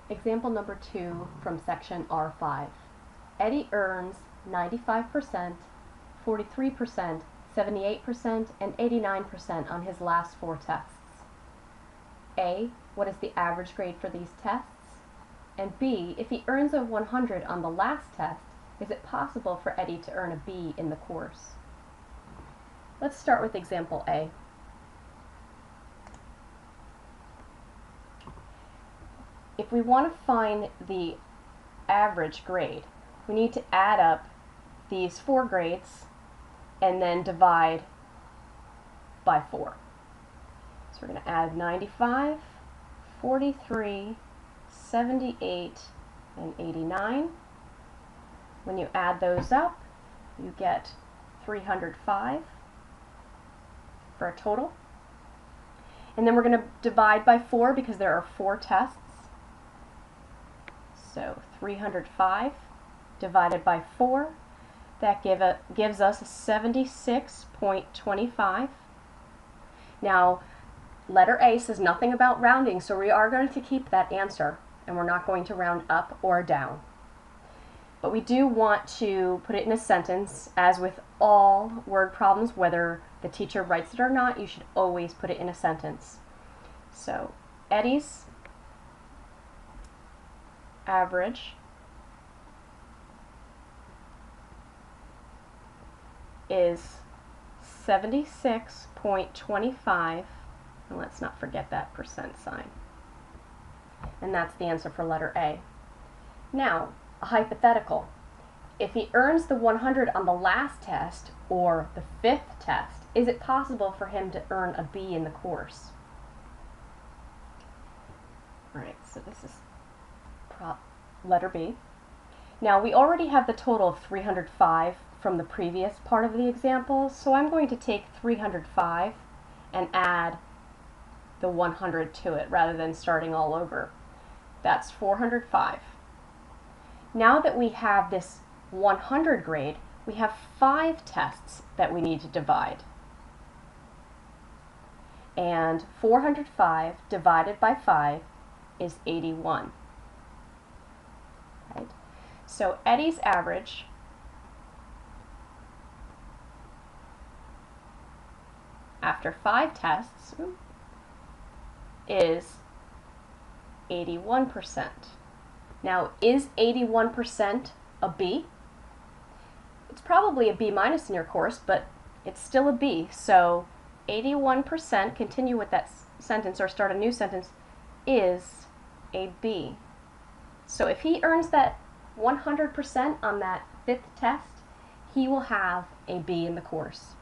Example number 2 from section R5. Eddie earns 95%, 43%, 78%, and 89% on his last 4 tests. A. What is the average grade for these tests? And B. If he earns a 100 on the last test, is it possible for Eddie to earn a B in the course? Let's start with example A. If we want to find the average grade, we need to add up these 4 grades and then divide by 4. So we're going to add 95, 43, 78, and 89. When you add those up, you get 305 for a total. And then we're going to divide by 4 because there are 4 tests. So 305 divided by 4, that gives us 76.25. Now, letter A says nothing about rounding, so we are going to keep that answer, and we're not going to round up or down. But we do want to put it in a sentence. As with all word problems, whether the teacher writes it or not, you should always put it in a sentence. So, Eddie's average is 76.25, and let's not forget that percent sign. And that's the answer for letter A. Now, a hypothetical. If he earns the 100 on the last test or the 5th test, is it possible for him to earn a B in the course? Alright, so this is letter B. Now we already have the total of 305 from the previous part of the example, so I'm going to take 305 and add the 100 to it rather than starting all over. That's 405. Now that we have this 100 grade, we have 5 tests that we need to divide. And 405 divided by 5 is 81. Right? So Eddie's average after 5 tests is 81%. Now, is 81% a B? It's probably a B minus in your course, but it's still a B. So 81%, continue with that sentence or start a new sentence, is a B. So if he earns that 100% on that 5th test, he will have a B in the course.